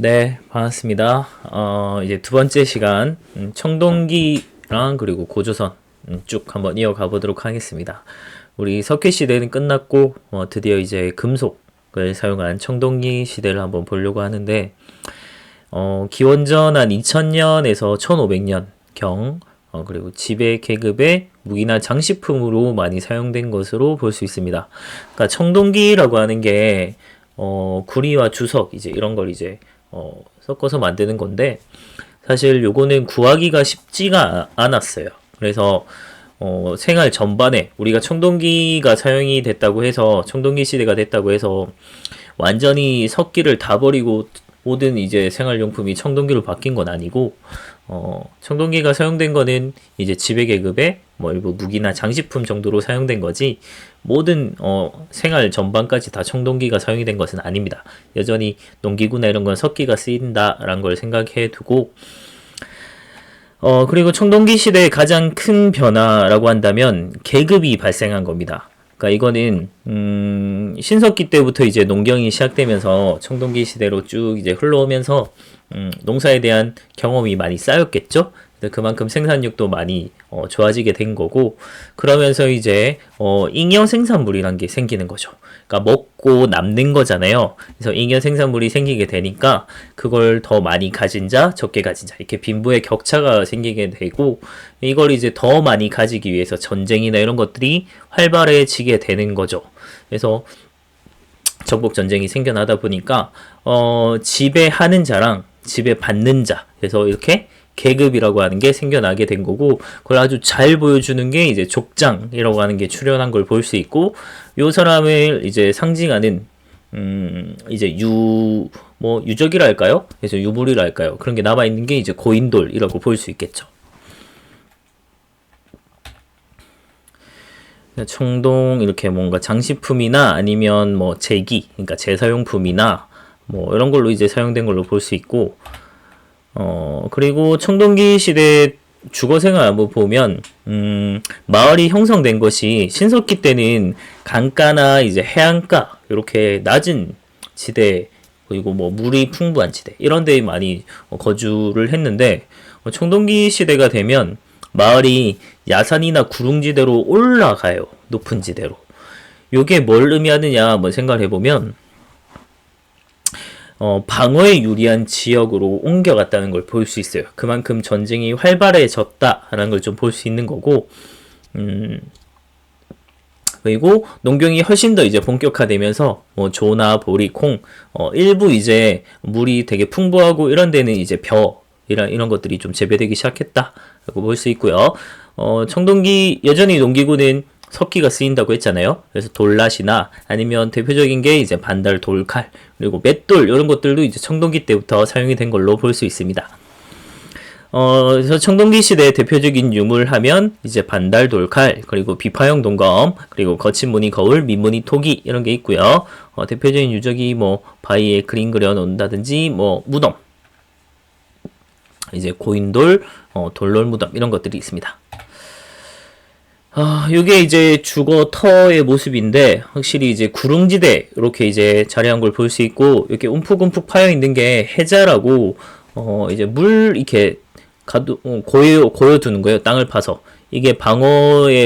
네, 반갑습니다. 이제 두 번째 시간, 청동기랑 그리고 고조선, 쭉 한번 이어가 보도록 하겠습니다. 우리 석회 시대는 끝났고, 드디어 이제 금속을 사용한 청동기 시대를 한번 보려고 하는데, 기원전 한 2000년에서 1500년경, 그리고 지배 계급의 무기나 장식품으로 많이 사용된 것으로 볼 수 있습니다. 그러니까 청동기라고 하는 게, 구리와 주석, 이제 이런 걸 이제 섞어서 만드는 건데 사실 요거는 구하기가 쉽지가 않았어요. 그래서 생활 전반에 우리가 청동기가 사용이 됐다고 해서 청동기 시대가 됐다고 해서 완전히 석기를 다 버리고 모든 이제 생활용품이 청동기로 바뀐 건 아니고 청동기가 사용된 거는 이제 지배계급의 뭐 일부 무기나 장식품 정도로 사용된 거지 모든 생활 전반까지 다 청동기가 사용이 된 것은 아닙니다. 여전히 농기구나 이런 건 석기가 쓰인다라는 걸 생각해 두고 그리고 청동기 시대의 가장 큰 변화라고 한다면 계급이 발생한 겁니다. 그러니까 이거는 신석기 때부터 이제 농경이 시작되면서 청동기 시대로 쭉 이제 흘러오면서 농사에 대한 경험이 많이 쌓였겠죠. 그만큼 생산력도 많이 좋아지게 된 거고 그러면서 이제 잉여 생산물이란 게 생기는 거죠. 그러니까 먹고 남는 거잖아요. 그래서 잉여 생산물이 생기게 되니까 그걸 더 많이 가진 자, 적게 가진 자 이렇게 빈부의 격차가 생기게 되고 이걸 이제 더 많이 가지기 위해서 전쟁이나 이런 것들이 활발해지게 되는 거죠. 그래서 전국 전쟁이 생겨나다 보니까 지배하는 자랑 지배받는 자 그래서 이렇게 계급이라고 하는 게 생겨나게 된 거고 그걸 아주 잘 보여주는 게 이제 족장이라고 하는 게 출현한 걸 볼 수 있고 요 사람을 이제 상징하는 이제 유적이라 할까요? 그래서 유물이라 할까요? 그런 게 남아 있는 게 이제 고인돌이라고 볼 수 있겠죠. 청동 이렇게 뭔가 장식품이나 아니면 뭐 제기 그러니까 제사용품이나 뭐 이런 걸로 이제 사용된 걸로 볼 수 있고 그리고 청동기 시대 주거생활 한번 보면 마을이 형성된 것이 신석기 때는 강가나 이제 해안가 이렇게 낮은 지대 그리고 뭐 물이 풍부한 지대 이런 데에 많이 거주를 했는데 청동기 시대가 되면 마을이 야산이나 구릉지대로 올라가요. 높은 지대로. 요게 뭘 의미하느냐 한번 생각을 해보면 방어에 유리한 지역으로 옮겨갔다는 걸 볼 수 있어요. 그만큼 전쟁이 활발해졌다라는 걸 좀 볼 수 있는 거고, 그리고 농경이 훨씬 더 이제 본격화되면서 뭐 조나 보리, 콩, 일부 이제 물이 되게 풍부하고 이런 데는 이제 이런 것들이 좀 재배되기 시작했다라고 볼 수 있고요. 청동기 여전히 농기구는 석기가 쓰인다고 했잖아요. 그래서 돌낫이나 아니면 대표적인 게 이제 반달 돌칼 그리고 맷돌 이런 것들도 이제 청동기 때부터 사용이 된 걸로 볼 수 있습니다. 그래서 청동기 시대의 대표적인 유물 하면 이제 반달 돌칼 그리고 비파형 동검 그리고 거친 무늬 거울 민무늬 토기 이런 게 있고요. 대표적인 유적이 뭐 바위에 그림 그려 놓는다든지 뭐 무덤 이제 고인돌 돌롤 무덤 이런 것들이 있습니다. 요게 이제 주거터의 모습인데 확실히 이제 구릉지대 이렇게 이제 자리한 걸 볼 수 있고 이렇게 움푹움푹 파여 있는 게 해자라고 이제 물 이렇게 고여 두는 거예요. 땅을 파서 이게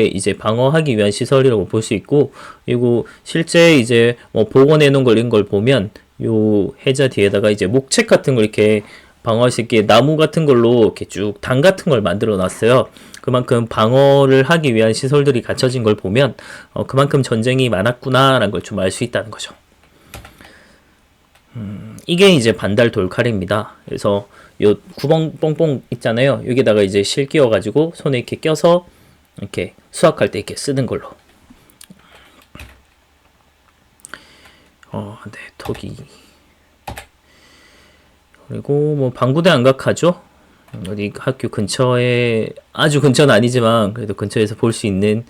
이제 방어하기 위한 시설이라고 볼 수 있고 그리고 실제 이제 뭐 복원해 놓은 걸 이런 걸 보면 요 해자 뒤에다가 이제 목책 같은 걸 이렇게 방어할 수 있게 나무 같은 걸로 이렇게 쭉 당 같은 걸 만들어 놨어요. 그만큼 방어를 하기 위한 시설들이 갖춰진 걸 보면 그만큼 전쟁이 많았구나라는 걸 좀 알 수 있다는 거죠. 이게 이제 반달 돌칼입니다. 그래서 요 구멍 뽕뽕 있잖아요. 여기다가 이제 실 끼워 가지고 손에 이렇게 껴서 이렇게 수확할 때 이렇게 쓰는 걸로. 네, 토기. 그리고 뭐 방구대 안각하죠. 어디 학교 근처에 아주 근처는 아니지만 그래도 근처에서 볼 수 있는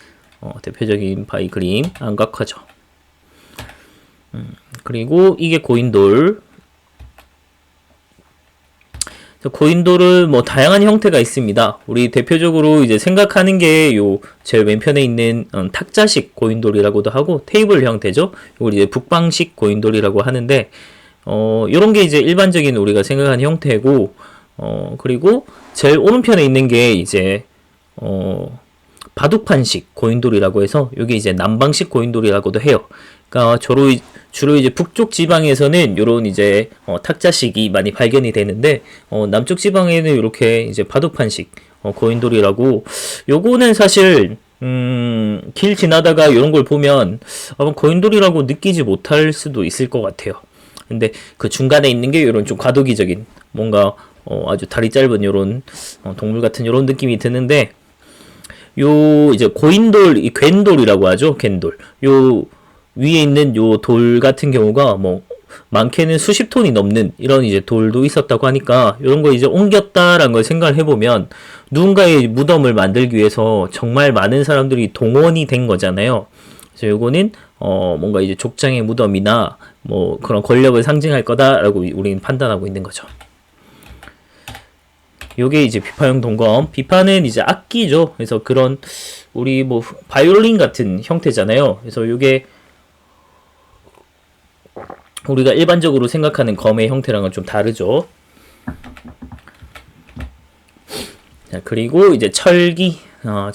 대표적인 바위 그림 안각화죠. 그리고 이게 고인돌. 고인돌은 뭐 다양한 형태가 있습니다. 우리 대표적으로 이제 생각하는 게 요 제일 왼편에 있는 탁자식 고인돌이라고도 하고 테이블 형태죠. 이걸 이제 북방식 고인돌이라고 하는데 요런 게 이제 일반적인 우리가 생각하는 형태고, 그리고 제일 오른편에 있는 게 이제, 바둑판식 고인돌이라고 해서, 요게 이제 남방식 고인돌이라고도 해요. 그러니까 주로 이제 북쪽 지방에서는 요런 이제, 탁자식이 많이 발견이 되는데, 남쪽 지방에는 이렇게 이제 바둑판식, 고인돌이라고, 요거는 사실, 길 지나다가 요런 걸 보면, 고인돌이라고 느끼지 못할 수도 있을 것 같아요. 근데 그 중간에 있는 게 요런 좀 과도기적인, 뭔가, 아주 다리 짧은 요런, 동물 같은 요런 느낌이 드는데, 요 이제 고인돌, 이 괸돌이라고 하죠. 괸돌. 요 위에 있는 요 돌 같은 경우가 뭐 많게는 수십 톤이 넘는 이런 이제 돌도 있었다고 하니까 이런 거 이제 옮겼다라는 걸 생각을 해보면 누군가의 무덤을 만들기 위해서 정말 많은 사람들이 동원이 된 거잖아요. 그래서 요거는 뭔가 이제 족장의 무덤이나 뭐 그런 권력을 상징할 거다라고 우리는 판단하고 있는 거죠. 요게 이제 비파형 동검. 비파는 이제 악기죠. 그래서 그런 우리 뭐 바이올린 같은 형태잖아요. 그래서 요게 우리가 일반적으로 생각하는 검의 형태랑은 좀 다르죠. 자, 그리고 이제 철기.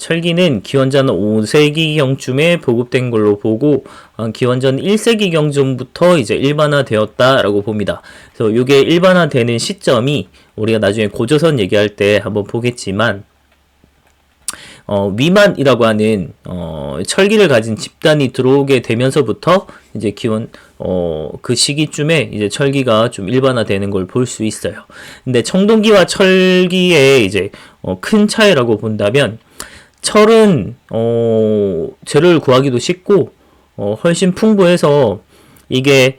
철기는 기원전 5세기경쯤에 보급된 걸로 보고, 기원전 1세기경쯤부터 이제 일반화되었다라고 봅니다. 그래서 이게 일반화되는 시점이 우리가 나중에 고조선 얘기할 때 한번 보겠지만, 위만이라고 하는 철기를 가진 집단이 들어오게 되면서부터 이제 그 시기쯤에 이제 철기가 좀 일반화되는 걸 볼 수 있어요. 근데 청동기와 철기의 이제 큰 차이라고 본다면 철은 재료를 구하기도 쉽고 훨씬 풍부해서 이게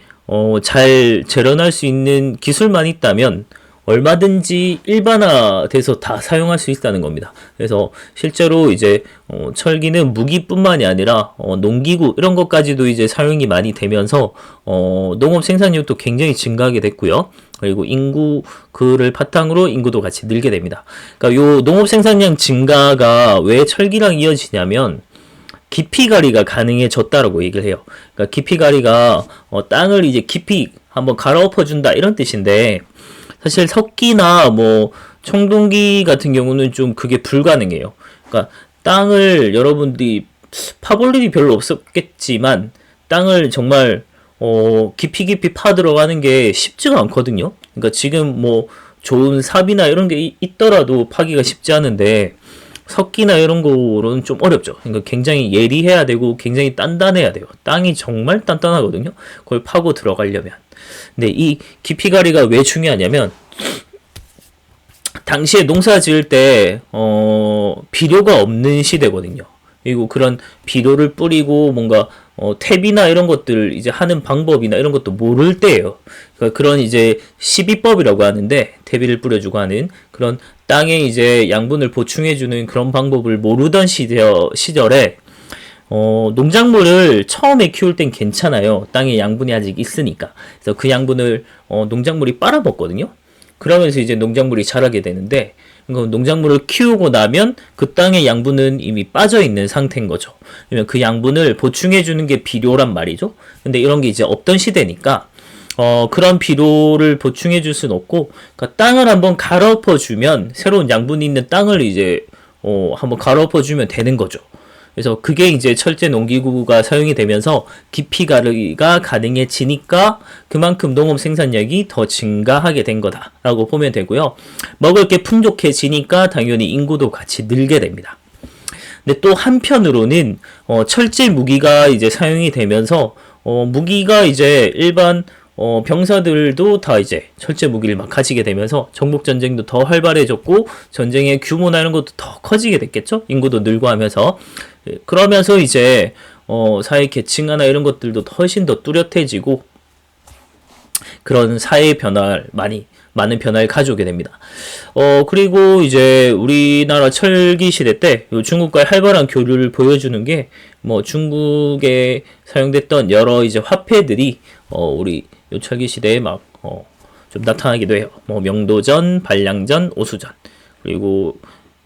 잘 재련할 수 있는 기술만 있다면 얼마든지 일반화돼서 다 사용할 수 있다는 겁니다. 그래서 실제로 이제 철기는 무기뿐만이 아니라 농기구 이런 것까지도 이제 사용이 많이 되면서 농업 생산력도 굉장히 증가하게 됐고요. 그리고 그를 바탕으로 인구도 같이 늘게 됩니다. 그러니까 요 농업 생산량 증가가 왜 철기랑 이어지냐면 깊이가리가 가능해졌다라고 얘기를 해요. 그러니까 깊이가리가 땅을 이제 깊이 한번 갈아엎어준다 이런 뜻인데 사실 석기나 뭐 청동기 같은 경우는 좀 그게 불가능해요. 그러니까 땅을 여러분들이 파볼 일이 별로 없었겠지만 땅을 정말 깊이 파 들어가는 게 쉽지가 않거든요. 그러니까 지금 뭐 좋은 삽이나 이런 게 있더라도 파기가 쉽지 않은데 석기나 이런 거로는 좀 어렵죠. 그러니까 굉장히 예리해야 되고 굉장히 단단해야 돼요. 땅이 정말 단단하거든요. 그걸 파고 들어가려면. 근데 이 깊이가리가 왜 중요하냐면 당시에 농사 지을 때 비료가 없는 시대거든요. 그리고 그런 비료를 뿌리고 뭔가 퇴비나 이런 것들 이제 하는 방법이나 이런 것도 모를 때예요. 그러니까 그런 이제 시비법이라고 하는데 퇴비를 뿌려주고 하는 그런 땅에 이제 양분을 보충해주는 그런 방법을 모르던 시절에 농작물을 처음에 키울 땐 괜찮아요. 땅에 양분이 아직 있으니까. 그래서 그 양분을 농작물이 빨아먹거든요. 그러면서 이제 농작물이 자라게 되는데 농작물을 키우고 나면 그 땅의 양분은 이미 빠져 있는 상태인 거죠. 그러면 그 양분을 보충해 주는 게 비료란 말이죠. 근데 이런 게 이제 없던 시대니까 그런 비료를 보충해 줄 수는 없고 그러니까 땅을 한번 갈아엎어 주면 새로운 양분이 있는 땅을 이제 한번 갈아엎어 주면 되는 거죠. 그래서 그게 이제 철제 농기구가 사용이 되면서 깊이가르기가 가능해지니까 그만큼 농업 생산량이 더 증가하게 된 거다라고 보면 되고요. 먹을 게 풍족해지니까 당연히 인구도 같이 늘게 됩니다. 근데 또 한편으로는 철제 무기가 이제 사용이 되면서 무기가 이제 일반 병사들도 다 이제 철제 무기를 막 가지게 되면서 정복 전쟁도 더 활발해졌고 전쟁의 규모나 이런 것도 더 커지게 됐겠죠. 인구도 늘고 하면서 그러면서 이제 사회 계층화나 이런 것들도 훨씬 더 뚜렷해지고 그런 사회 변화를 많은 변화를 가져오게 됩니다. 그리고 이제 우리나라 철기 시대 때 중국과의 활발한 교류를 보여주는 게 뭐 중국에 사용됐던 여러 이제 화폐들이 우리 요 철기 시대에 막 좀 나타나기도 해요. 뭐 명도전, 반량전, 오수전 그리고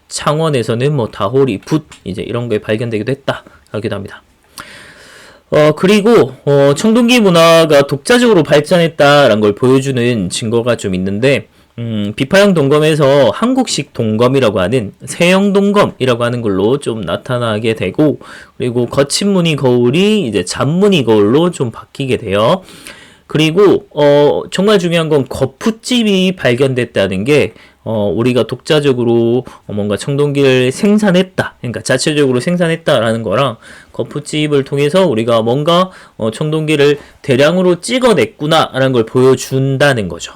창원에서는 뭐 다호리, 붓 이제 이런 게 발견되기도 했다 하기도 합니다. 그리고 청동기 문화가 독자적으로 발전했다라는 걸 보여주는 증거가 좀 있는데, 비파형 동검에서 한국식 동검이라고 하는 세형 동검이라고 하는 걸로 좀 나타나게 되고, 그리고 거친 무늬 거울이 이제 잔무늬 거울로 좀 바뀌게 돼요. 그리고 정말 중요한 건 거푸집이 발견됐다는 게 우리가 독자적으로 뭔가 청동기를 생산했다, 그러니까 자체적으로 생산했다라는 거랑 거푸집을 통해서 우리가 뭔가 청동기를 대량으로 찍어냈구나라는 걸 보여준다는 거죠.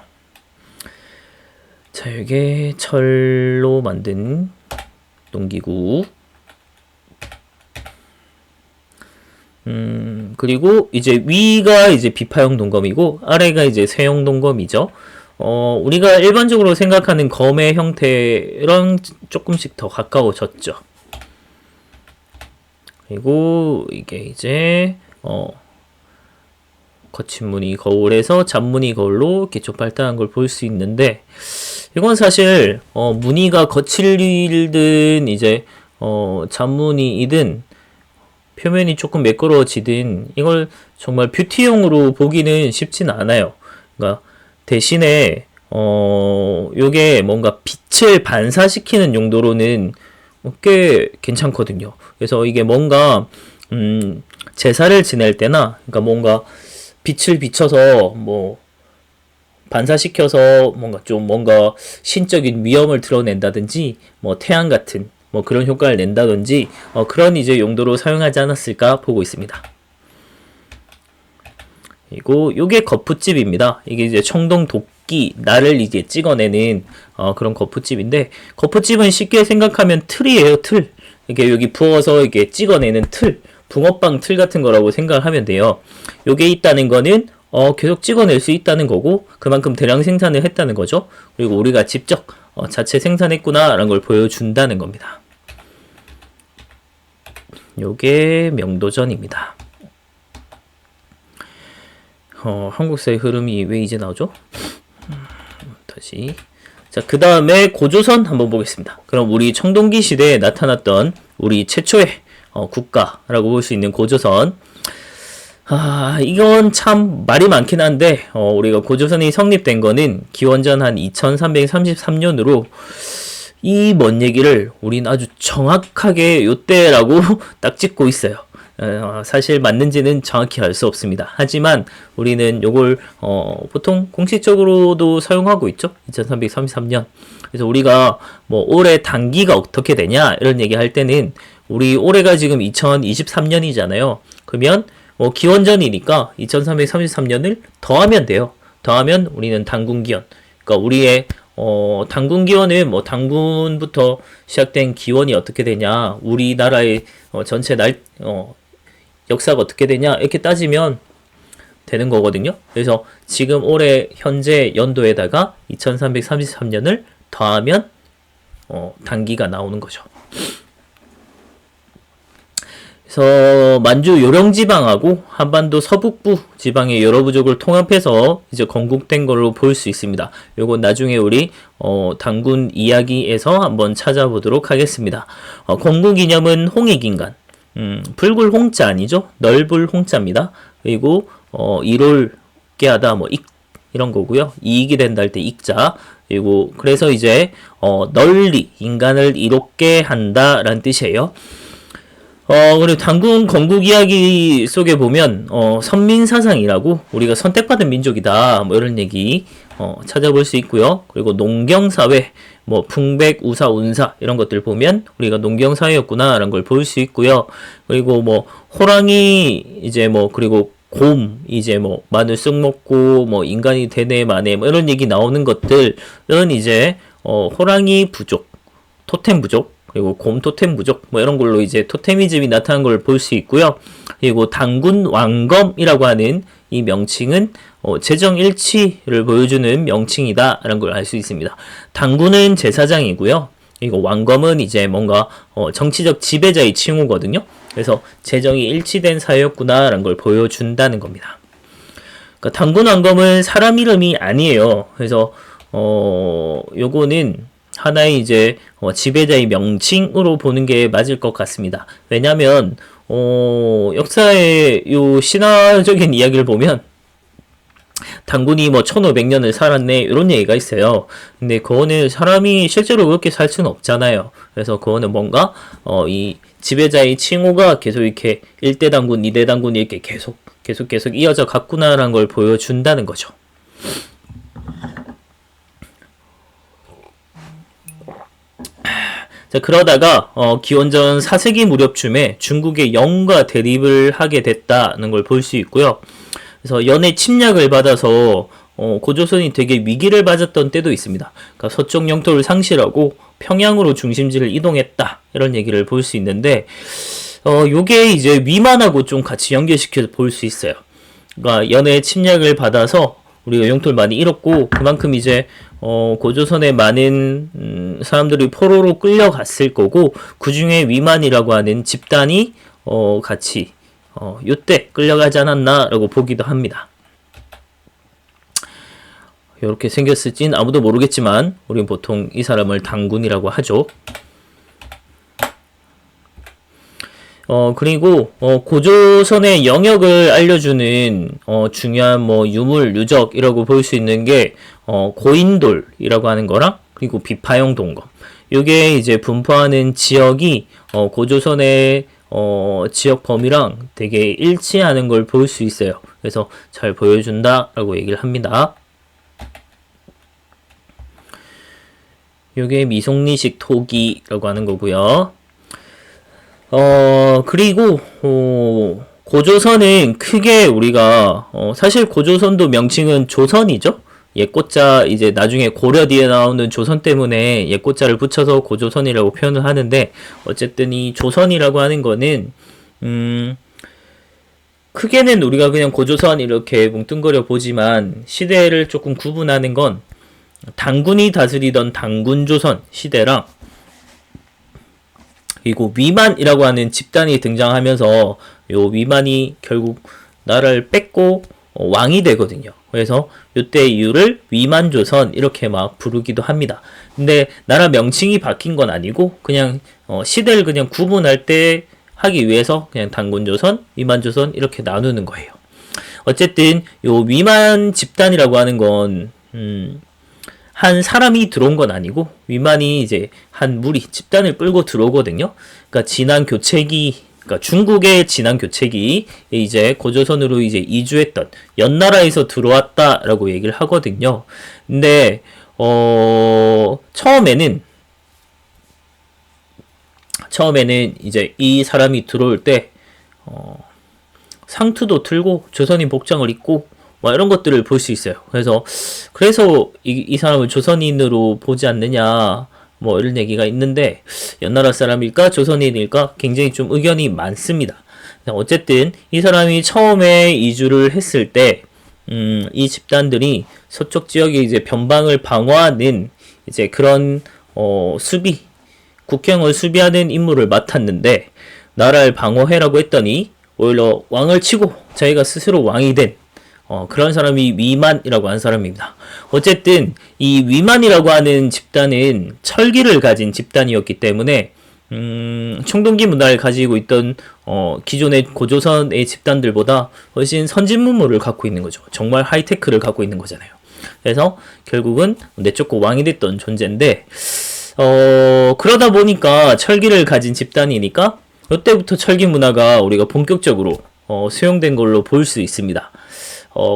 자, 이게 철로 만든 동기구. 그리고 이제 위가 이제 비파형 동검이고 아래가 이제 세형 동검이죠. 우리가 일반적으로 생각하는 검의 형태랑 조금씩 더 가까워졌죠. 그리고 이게 이제 거친 무늬 거울에서 잔무늬 거울로 이렇게 좀 발달한 걸 볼 수 있는데, 이건 사실 무늬가 거칠든 이제 잔무늬이든 표면이 조금 매끄러워지든 이걸 정말 뷰티용으로 보기는 쉽진 않아요. 그러니까 대신에 요게 뭔가 빛을 반사시키는 용도로는 꽤 괜찮거든요. 그래서 이게 뭔가 제사를 지낼 때나, 그러니까 뭔가 빛을 비춰서 뭐 반사시켜서 뭔가 신적인 위험을 드러낸다든지, 뭐 태양 같은 뭐 그런 효과를 낸다든지 그런 이제 용도로 사용하지 않았을까 보고 있습니다. 그리고 요게 거푸집입니다. 이게 이제 청동 도끼 날을 이제 찍어내는 그런 거푸집인데, 거푸집은 쉽게 생각하면 틀이에요. 틀. 이게 여기 부어서 이게 찍어내는 틀, 붕어빵 틀 같은 거라고 생각을 하면 돼요. 요게 있다는 거는 계속 찍어낼 수 있다는 거고, 그만큼 대량 생산을 했다는 거죠. 그리고 우리가 직접 자체 생산했구나 라는 걸 보여준다는 겁니다. 요게 명도전입니다. 한국사의 흐름이 왜 이제 나오죠? 다시. 자, 그 다음에 고조선 한번 보겠습니다. 그럼 우리 청동기 시대에 나타났던 우리 최초의 국가라고 볼 수 있는 고조선. 이건 참 말이 많긴 한데, 우리가 고조선이 성립된 거는 기원전 한 2333년으로, 이 먼 얘기를 우린 아주 정확하게 요때라고 딱 찍고 있어요. 사실 맞는지는 정확히 알 수 없습니다. 하지만 우리는 요걸 보통 공식적으로도 사용하고 있죠. 2333년. 그래서 우리가 뭐 올해 단기가 어떻게 되냐 이런 얘기 할 때는, 우리 올해가 지금 2023년이잖아요. 그러면 기원전이니까 2333년을 더하면 돼요. 더하면 우리는 단군기원. 그러니까 우리의 단군기원은 뭐 단군부터 시작된 기원이 어떻게 되냐, 우리나라의 전체 역사가 어떻게 되냐 이렇게 따지면 되는 거거든요. 그래서 지금 올해 현재 연도에다가 2333년을 더하면 단기가 나오는 거죠. 그래서 만주 요령지방하고 한반도 서북부 지방의 여러 부족을 통합해서 이제 건국된 걸로 볼 수 있습니다. 요건 나중에 우리 단군 이야기에서 한번 찾아보도록 하겠습니다. 건국 이념은 홍익인간, 붉을 홍자 아니죠? 넓을 홍자입니다. 그리고 이롭게 하다 뭐 이런 거고요. 이익이 된다 할 때 익자. 그리고 그래서 이제 널리 인간을 이롭게 한다라는 뜻이에요. 그리고 단군 건국 이야기 속에 보면 선민사상이라고, 우리가 선택받은 민족이다 뭐 이런 얘기 찾아볼 수 있고요. 그리고 농경사회, 뭐 풍백, 우사, 운사 이런 것들 보면 우리가 농경사회였구나 라는 걸 볼 수 있고요. 그리고 뭐 호랑이 이제 뭐, 그리고 곰 이제 뭐 마늘 쑥 먹고 뭐 인간이 되네 마네 뭐 이런 얘기 나오는 것들은 이제 호랑이 부족, 토템 부족, 그리고 곰 토템 부족 뭐 이런 걸로 이제 토테미즘이 나타난 걸 볼 수 있고요. 그리고 단군 왕검이라고 하는 이 명칭은 재정 일치를 보여주는 명칭이다라는 걸 알 수 있습니다. 단군은 제사장이고요. 그리고 왕검은 이제 뭔가 정치적 지배자의 칭호거든요. 그래서 재정이 일치된 사회였구나라는 걸 보여준다는 겁니다. 그러니까 단군 왕검은 사람 이름이 아니에요. 그래서 요거는 하나의 이제 지배자의 명칭으로 보는 게 맞을 것 같습니다. 왜냐하면 역사의 요 신화적인 이야기를 보면 단군이 뭐 1500년을 살았네 이런 얘기가 있어요. 근데 그거는 사람이 실제로 그렇게 살 수는 없잖아요. 그래서 그거는 뭔가 이 지배자의 칭호가 계속 이렇게 1대 단군, 2대 단군이 이렇게 계속 이어져 갔구나라는 걸 보여준다는 거죠. 자, 그러다가 기원전 4세기 무렵쯤에 중국의 영과 대립을 하게 됐다는 걸 볼 수 있고요. 그래서 연의 침략을 받아서 고조선이 되게 위기를 맞았던 때도 있습니다. 그러니까 서쪽 영토를 상실하고 평양으로 중심지를 이동했다 이런 얘기를 볼 수 있는데 요게 이제 위만하고 좀 같이 연결시켜서 볼 수 있어요. 그러니까 연의 침략을 받아서 우리가 영토를 많이 잃었고 그만큼 이제 고조선의 많은 사람들이 포로로 끌려갔을 거고 그 중에 위만이라고 하는 집단이 같이 요때 끌려가지 않았나라고 보기도 합니다. 이렇게 생겼을진 아무도 모르겠지만 우리는 보통 이 사람을 단군이라고 하죠. 그리고 고조선의 영역을 알려주는 중요한 뭐 유물, 유적이라고 볼 수 있는 게 고인돌이라고 하는 거랑 그리고 비파용 동검. 이게 이제 분포하는 지역이 고조선의 지역 범위랑 되게 일치하는 걸 볼 수 있어요. 그래서 잘 보여준다라고 얘기를 합니다. 이게 미송리식 토기라고 하는 거고요. 그리고 고조선은 크게 우리가 사실 고조선도 명칭은 조선이죠. 옛고자 이제 나중에 고려 뒤에 나오는 조선 때문에 옛고자를 붙여서 고조선이라고 표현을 하는데 어쨌든 이 조선이라고 하는 거는 크게는 우리가 그냥 고조선 이렇게 뭉뚱그려 보지만 시대를 조금 구분하는 건 단군이 다스리던 단군조선 시대랑 그리고 위만이라고 하는 집단이 등장하면서 요 위만이 결국 나라를 뺏고 왕이 되거든요. 그래서 요때 이유를 위만조선 이렇게 막 부르기도 합니다. 근데 나라 명칭이 바뀐 건 아니고 그냥 시대를 그냥 구분할 때 하기 위해서 그냥 단군조선, 위만조선 이렇게 나누는 거예요. 어쨌든 요 위만 집단이라고 하는 건 한 사람이 들어온 건 아니고 위만이 이제 한 무리 집단을 끌고 들어오거든요. 그러니까 진안 교체기, 그러니까 중국의 진안 교체기 이제 고조선으로 이제 이주했던 연나라에서 들어왔다라고 얘기를 하거든요. 근데 처음에는 이제 이 사람이 들어올 때 상투도 틀고 조선인 복장을 입고 뭐 이런 것들을 볼 수 있어요. 그래서 이 사람을 조선인으로 보지 않느냐 뭐 이런 얘기가 있는데 연나라 사람일까 조선인일까 굉장히 좀 의견이 많습니다. 어쨌든 이 사람이 처음에 이주를 했을 때 이 집단들이 서쪽 지역의 이제 변방을 방어하는 이제 그런 국경을 수비하는 임무를 맡았는데 나라를 방어해라고 했더니 오히려 왕을 치고 자기가 스스로 왕이 된 그런 사람이 위만이라고 하는 사람입니다. 어쨌든 이 위만이라고 하는 집단은 철기를 가진 집단이었기 때문에 청동기 문화를 가지고 있던 기존의 고조선의 집단들보다 훨씬 선진 문물을 갖고 있는 거죠. 정말 하이테크를 갖고 있는 거잖아요. 그래서 결국은 내쫓고 왕이 됐던 존재인데 그러다 보니까 철기를 가진 집단이니까 이때부터 철기 문화가 우리가 본격적으로 수용된 걸로 볼 수 있습니다.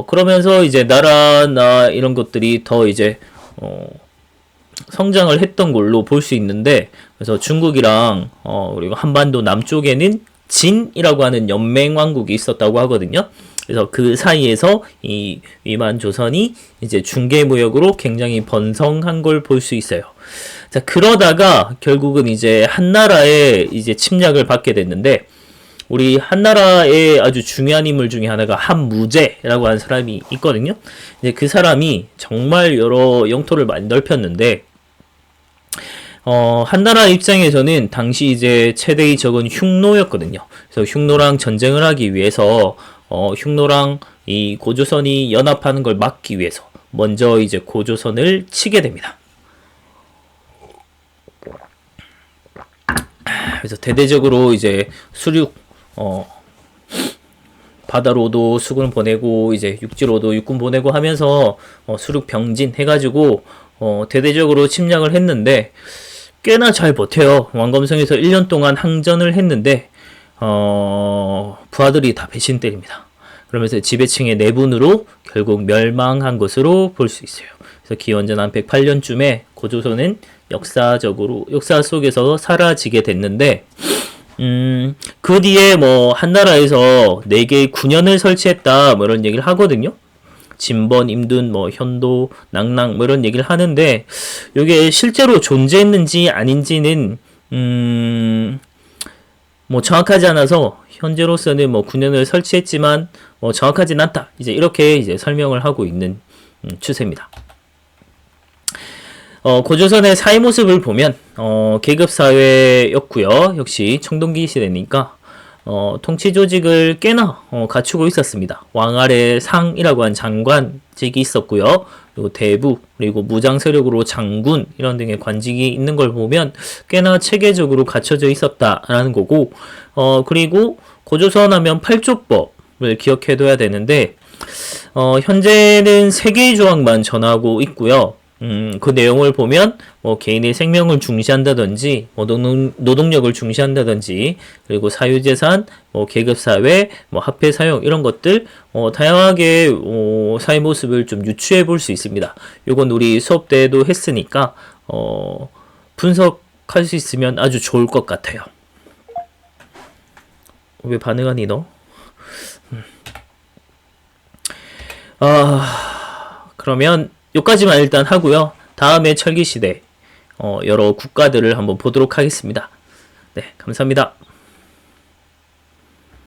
그러면서 이제 나라나 이런 것들이 더 이제 성장을 했던 걸로 볼 수 있는데 그래서 중국이랑 그리고 한반도 남쪽에는 진이라고 하는 연맹 왕국이 있었다고 하거든요. 그래서 그 사이에서 이 위만 조선이 이제 중개 무역으로 굉장히 번성한 걸 볼 수 있어요. 자, 그러다가 결국은 이제 한나라에 이제 침략을 받게 됐는데 우리 한나라의 아주 중요한 인물 중에 하나가 한무제라고 하는 사람이 있거든요. 이제 그 사람이 정말 여러 영토를 많이 넓혔는데 한나라 입장에서는 당시 이제 최대의 적은 흉노였거든요. 그래서 흉노랑 전쟁을 하기 위해서 흉노랑 이 고조선이 연합하는 걸 막기 위해서 먼저 이제 고조선을 치게 됩니다. 그래서 대대적으로 이제 수륙 바다로도 수군 보내고 이제 육지로도 육군 보내고 하면서 수륙 병진 해가지고 대대적으로 침략을 했는데 꽤나 잘 버텨요. 왕검성에서 1년 동안 항전을 했는데 부하들이 다 배신 때립니다. 그러면서 지배층의 내분으로 결국 멸망한 것으로 볼 수 있어요. 그래서 기원전 한 108년쯤에 고조선은 역사 속에서 사라지게 됐는데 그 뒤에 뭐 한나라에서 4개의 군현을 설치했다 뭐 이런 얘기를 하거든요. 진번, 임둔, 뭐 현도, 낙랑 뭐 이런 얘기를 하는데 이게 실제로 존재했는지 아닌지는 뭐 정확하지 않아서 현재로서는 뭐 군현을 설치했지만 뭐 정확하진 않다. 이제 이렇게 이제 설명을 하고 있는 추세입니다. 고조선의 사회 모습을 보면 계급 사회였고요. 역시 청동기 시대니까 통치 조직을 꽤나 갖추고 있었습니다. 왕 아래 상이라고 한 장관직이 있었고요. 그리고 대부, 그리고 무장 세력으로 장군 이런 등의 관직이 있는 걸 보면 꽤나 체계적으로 갖춰져 있었다라는 거고, 그리고 고조선 하면 팔조법을 기억해둬야 되는데 현재는 3개의 조항만 전하고 있고요. 그 내용을 보면 뭐 개인의 생명을 중시한다든지 뭐 노동력을 중시한다든지 그리고 사유재산, 뭐 계급사회, 뭐 화폐 사용 이런 것들 다양하게 사회 모습을 좀 유추해 볼 수 있습니다. 요건 우리 수업 때도 했으니까 분석할 수 있으면 아주 좋을 것 같아요. 왜 반응하니 너? 그러면 여기까지만 일단 하고요. 다음에 철기시대 여러 국가들을 한번 보도록 하겠습니다. 네, 감사합니다.